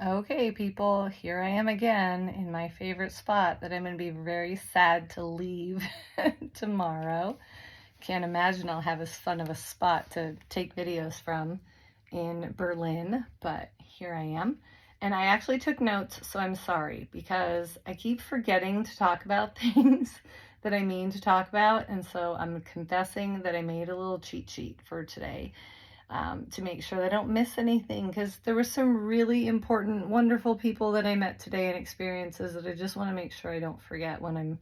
Okay, people, here I am again in my favorite spot that I'm going to be very sad to leave tomorrow. Can't imagine I'll have as fun of a spot to take videos from in Berlin, but here I am. And I actually took notes, so I'm sorry because I keep forgetting to talk about things that I mean to talk about. And so I'm confessing that I made a little cheat sheet for today. To make sure that I don't miss anything, because there were some really important, wonderful people that I met today and experiences that I just want to make sure I don't forget when I'm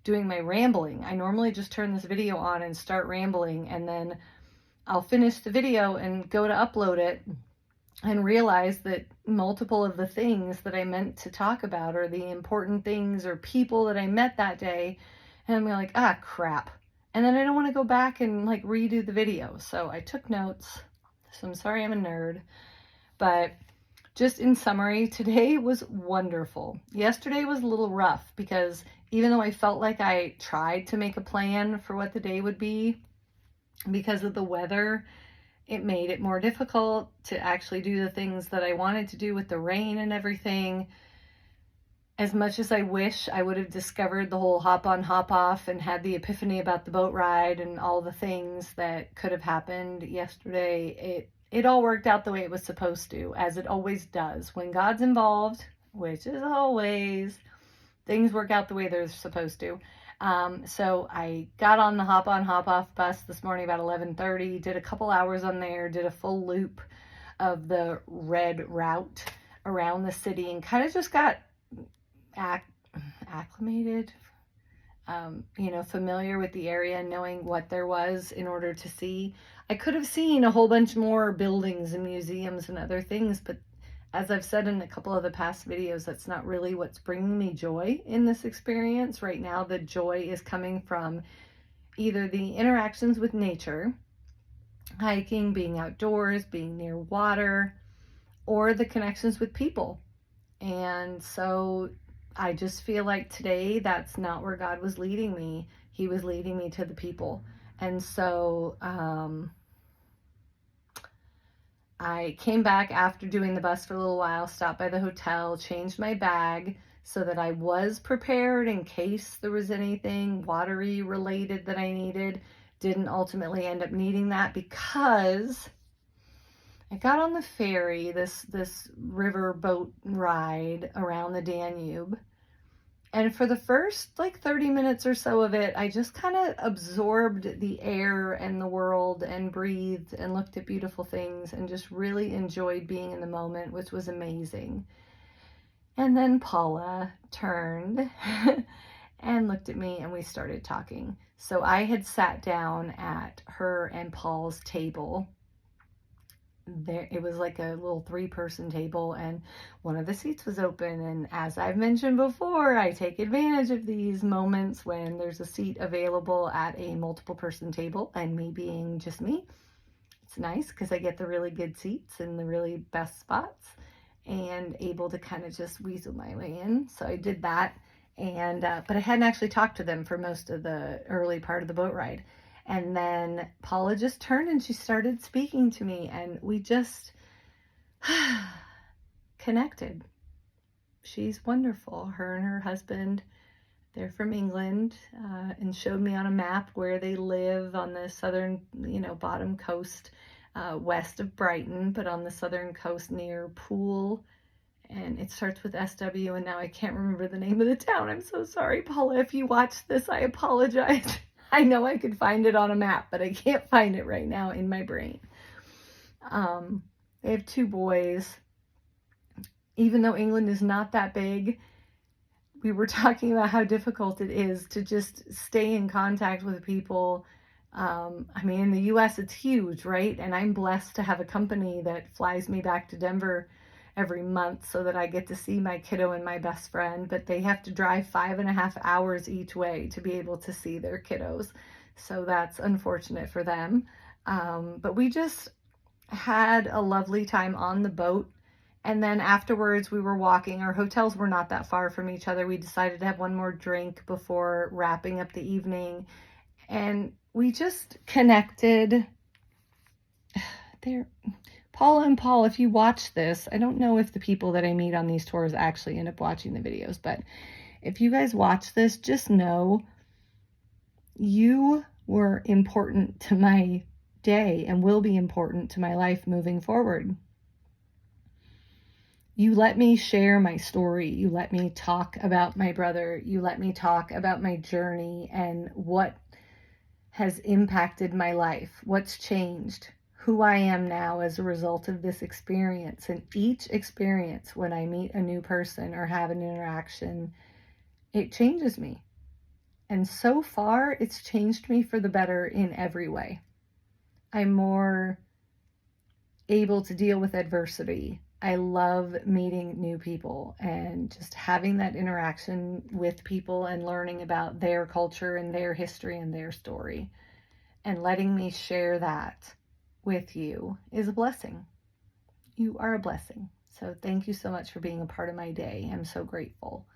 doing my rambling. I normally just turn this video on and start rambling, and then I'll finish the video and go to upload it and realize that multiple of the things that I meant to talk about or the important things or people that I met that day, and I'm like, ah, crap. And then I don't want to go back and like redo the video. So I took notes. So I'm sorry I'm a nerd, but just in summary, today was wonderful. Yesterday was a little rough because even though I felt like I tried to make a plan for what the day would be, because of the weather, it made it more difficult to actually do the things that I wanted to do with the rain and everything. As much as I wish I would have discovered the whole hop on, hop off and had the epiphany about the boat ride and all the things that could have happened yesterday, it all worked out the way it was supposed to, as it always does. When God's involved, which is always, things work out the way they're supposed to. So I got on the hop on, hop off bus this morning about 11:30, did a couple hours on there, did a full loop of the red route around the city and kind of just got acclimated, familiar with the area, knowing what there was in order to see. I could have seen a whole bunch more buildings and museums and other things, but as I've said in a couple of the past videos, that's not really what's bringing me joy in this experience. Right now, the joy is coming from either the interactions with nature, hiking, being outdoors, being near water, or the connections with people. And so I just feel like today that's not where God was leading me. He was leading me to the people. And so I came back after doing the bus for a little while, stopped by the hotel, changed my bag so that I was prepared in case there was anything watery related that I needed. Didn't ultimately end up needing that because I got on the ferry, this river boat ride around the Danube. And for the first like 30 minutes or so of it, I just kind of absorbed the air and the world and breathed and looked at beautiful things and just really enjoyed being in the moment, which was amazing. And then Paula turned and looked at me and we started talking. So I had sat down at her and Paul's table. There, it was like a little 3-person table and one of the seats was open, and as I've mentioned before, I take advantage of these moments when there's a seat available at a multiple person table, and me being just me, it's nice because I get the really good seats and the really best spots and able to kind of just weasel my way in. So I did that, and but I hadn't actually talked to them for most of the early part of the boat ride. And then Paula just turned and she started speaking to me, and we just connected. She's wonderful. Her and her husband, they're from England, and showed me on a map where they live on the southern, bottom coast, west of Brighton, but on the southern coast near Poole. And it starts with SW, and now I can't remember the name of the town. I'm so sorry, Paula. If you watch this, I apologize. I know I could find it on a map, but I can't find it right now in my brain. They have 2 boys. Even though England is not that big, we were talking about how difficult it is to just stay in contact with people. In the US, it's huge, right? And I'm blessed to have a company that flies me back to Denver every month so that I get to see my kiddo and my best friend, but they have to drive 5.5 hours each way to be able to see their kiddos. So that's unfortunate for them. But we just had a lovely time on the boat. And then afterwards we were walking. Our hotels were not that far from each other. We decided to have one more drink before wrapping up the evening. And we just connected. Paula and Paul, if you watch this, I don't know if the people that I meet on these tours actually end up watching the videos, but if you guys watch this, just know you were important to my day and will be important to my life moving forward. You let me share my story. You let me talk about my brother. You let me talk about my journey and what has impacted my life, what's changed, who I am now as a result of this experience. And each experience, when I meet a new person or have an interaction, it changes me. And so far, it's changed me for the better in every way. I'm more able to deal with adversity. I love meeting new people and just having that interaction with people and learning about their culture and their history and their story. And letting me share that with you is a blessing. You are a blessing. So thank you so much for being a part of my day. I'm so grateful.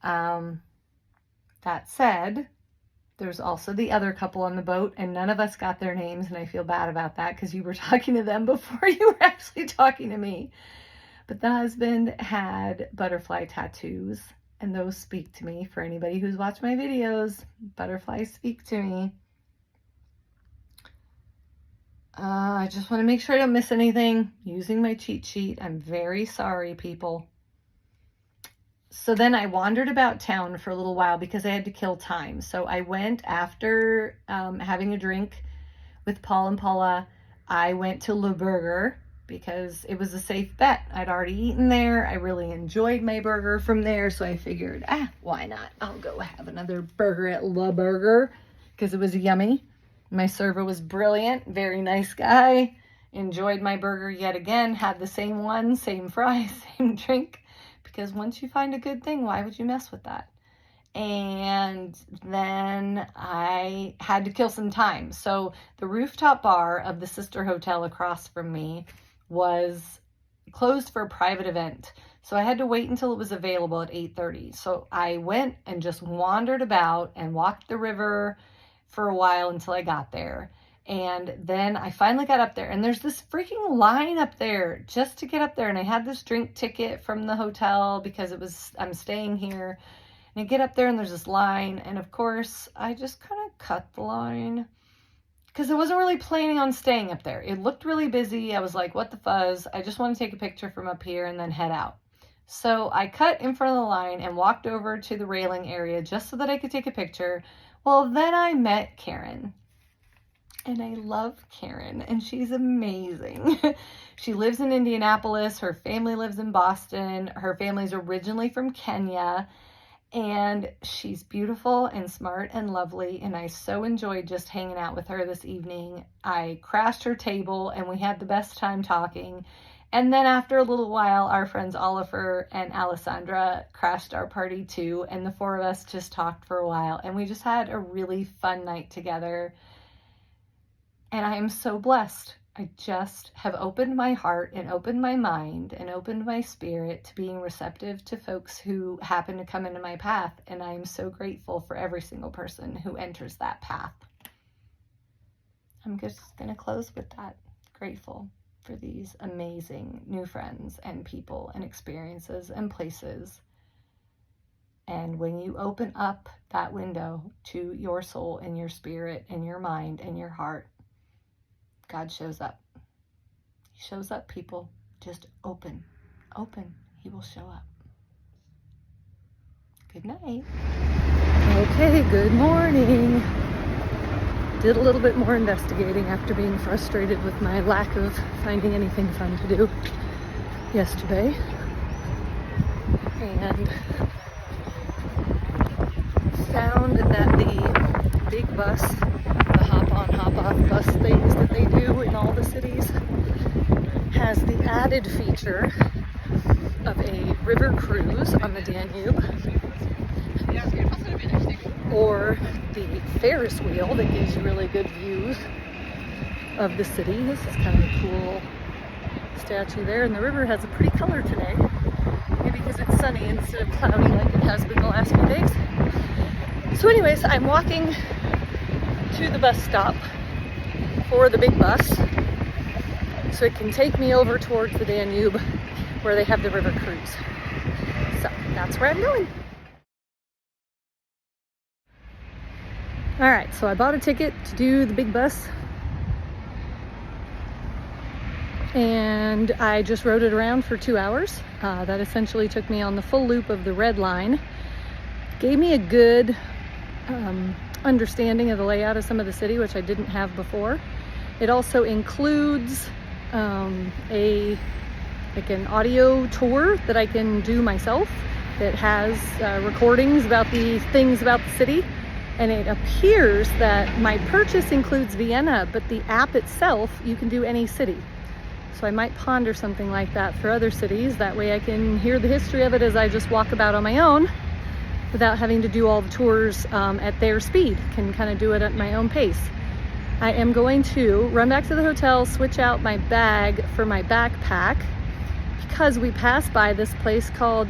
That said, there's also the other couple on the boat, and none of us got their names, and I feel bad about that because you were talking to them before you were actually talking to me. But the husband had butterfly tattoos, and those speak to me. For anybody who's watched my videos, butterflies speak to me. I just want to make sure I don't miss anything. Using my cheat sheet. I'm very sorry, people. So then I wandered about town for a little while because I had to kill time. So I went after having a drink with Paul and Paula. I went to Le Burger because it was a safe bet. I'd already eaten there. I really enjoyed my burger from there. So I figured, why not? I'll go have another burger at Le Burger because it was yummy. My server was brilliant. Very nice guy. Enjoyed my burger yet again. Had the same one, same fries, same drink. Because once you find a good thing, why would you mess with that? And then I had to kill some time. So the rooftop bar of the sister hotel across from me was closed for a private event. So I had to wait until it was available at 8:30. So I went and just wandered about and walked the river for a while until I got there. And then I finally got up there, and there's this freaking line up there just to get up there. And I had this drink ticket from the hotel because I'm staying here. And I get up there and there's this line. And of course, I just kind of cut the line because I wasn't really planning on staying up there. It looked really busy. I was like, what the fuzz? I just want to take a picture from up here and then head out. So I cut in front of the line and walked over to the railing area just so that I could take a picture. Well, then I met Karen. And I love Karen, and she's amazing. She lives in Indianapolis. Her family lives in Boston. Her family's originally from Kenya, and she's beautiful and smart and lovely, and I so enjoyed just hanging out with her this evening. I crashed her table, and we had the best time talking. And then after a little while, our friends Oliver and Alessandra crashed our party too, and the four of us just talked for a while, and we just had a really fun night together. And I am so blessed. I just have opened my heart and opened my mind and opened my spirit to being receptive to folks who happen to come into my path. And I am so grateful for every single person who enters that path. I'm just going to close with that. Grateful for these amazing new friends and people and experiences and places. And when you open up that window to your soul and your spirit and your mind and your heart, God shows up. He shows up, people. Just open. He will show up. Good night. Okay, good morning. Did a little bit more investigating after being frustrated with my lack of finding anything fun to do yesterday. And found that the big bus, the hop-on, hop-off bus things that they do in all the cities, has the added feature of a river cruise on the Danube, or the Ferris wheel that gives you really good views of the city. This is kind of a cool statue there, and the river has a pretty color today, maybe because it's sunny instead of cloudy like it has been the last few days. So anyways, I'm walking to the bus stop for the big bus so it can take me over towards the Danube where they have the river cruise. So that's where I'm going. All right, so I bought a ticket to do the big bus, and I just rode it around for 2 hours. That essentially took me on the full loop of the red line. Gave me a good understanding of the layout of some of the city, which I didn't have before. It also includes an audio tour that I can do myself that has recordings about the things about the city. And it appears that my purchase includes Vienna, but the app itself, you can do any city. So I might ponder something like that for other cities. That way I can hear the history of it as I just walk about on my own without having to do all the tours at their speed. Can kind of do it at my own pace. I am going to run back to the hotel, switch out my bag for my backpack, because we passed by this place called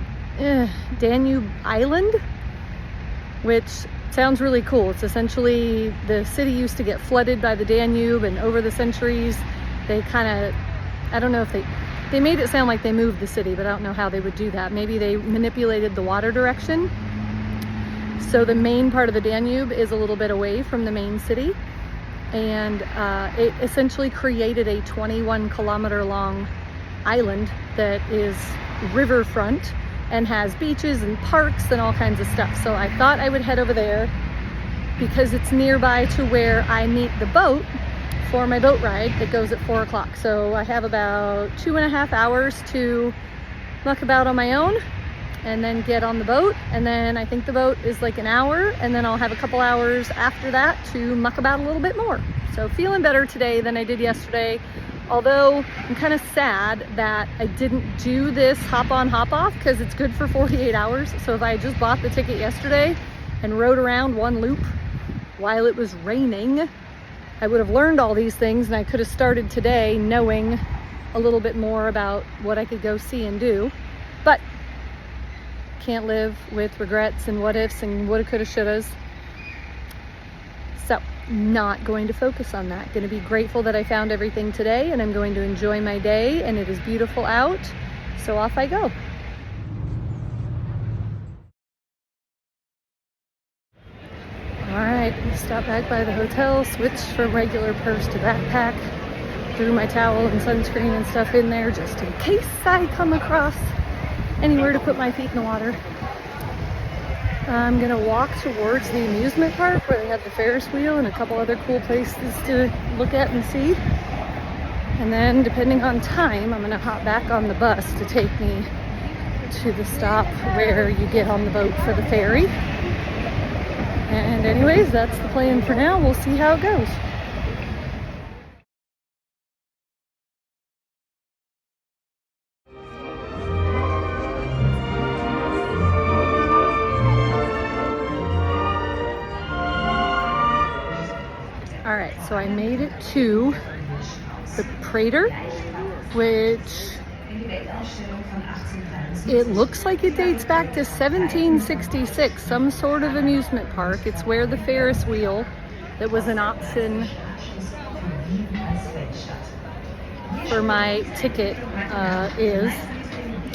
Danube Island, which sounds really cool. It's essentially, the city used to get flooded by the Danube, and over the centuries they kind of, I don't know if they made it sound like they moved the city, but I don't know how they would do that. Maybe they manipulated the water direction. So the main part of the Danube is a little bit away from the main city, and it essentially created a 21-kilometer long island that is riverfront and has beaches and parks and all kinds of stuff. So I thought I would head over there because it's nearby to where I meet the boat for my boat ride that goes at 4 o'clock. So I have about 2.5 hours to muck about on my own and then get on the boat. And then I think the boat is like an hour, and then I'll have a couple hours after that to muck about a little bit more. So feeling better today than I did yesterday. Although I'm kind of sad that I didn't do this hop on hop off, because it's good for 48 hours. So if I just bought the ticket yesterday and rode around one loop while it was raining, I would have learned all these things, and I could have started today knowing a little bit more about what I could go see and do. But can't live with regrets and what ifs and woulda, coulda, shouldas. So not going to focus on that. Going to be grateful that I found everything today, and I'm going to enjoy my day, and it is beautiful out. So off I go. All right, stop back by the hotel, switch from regular purse to backpack, threw my towel and sunscreen and stuff in there just in case I come across anywhere to put my feet in the water. I'm gonna walk towards the amusement park where they have the Ferris wheel and a couple other cool places to look at and see. And then, depending on time, I'm gonna hop back on the bus to take me to the stop where you get on the boat for the ferry. And anyways, that's the plan for now. We'll see how it goes. Alright, so I made it to the Prater, which it looks like it dates back to 1766, some sort of amusement park. It's where the Ferris wheel that was an option for my ticket is,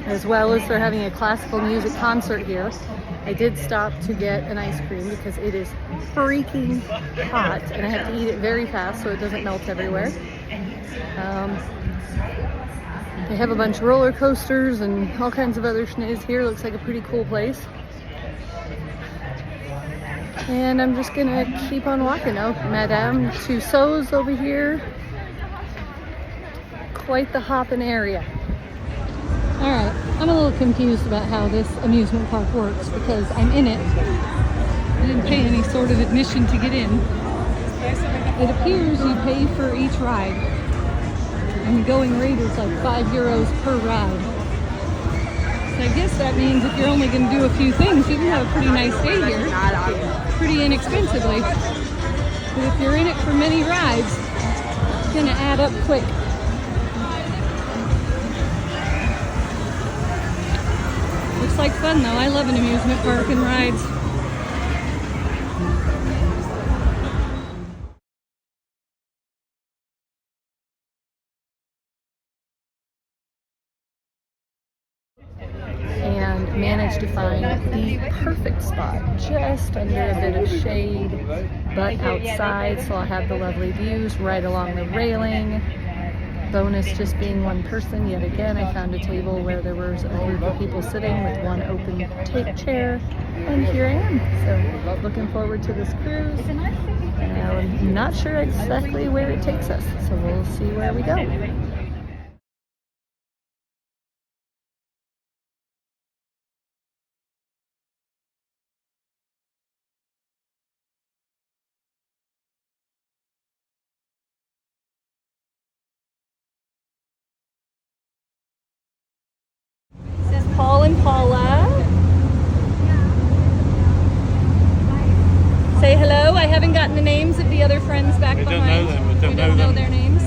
as well as they're having a classical music concert here. I did stop to get an ice cream because it is freaking hot, and I have to eat it very fast so it doesn't melt everywhere. They have a bunch of roller coasters and all kinds of other schnees here. Looks like a pretty cool place. And I'm just gonna keep on walking. Oh, Madame Tussauds over here. Quite the hopping area. Alright, I'm a little confused about how this amusement park works because I'm in it. I didn't pay any sort of admission to get in. It appears you pay for each ride. And the going rate is like €5 per ride. So I guess that means if you're only going to do a few things, you can have a pretty nice day here. Pretty inexpensively. But if you're in it for many rides, it's going to add up quick. Looks like fun though. I love an amusement park and rides. and managed to find the perfect spot, just under a bit of shade, but outside, so I'll have the lovely views right along the railing. Bonus just being one person, yet again I found a table where there was a group of people sitting with one open take chair, and here I am. So looking forward to this cruise. I'm not sure exactly where it takes us, so we'll see where we go. This is Paul and Paula. Say hello. I haven't gotten the names of the other friends back behind. We don't know them. We don't know their names.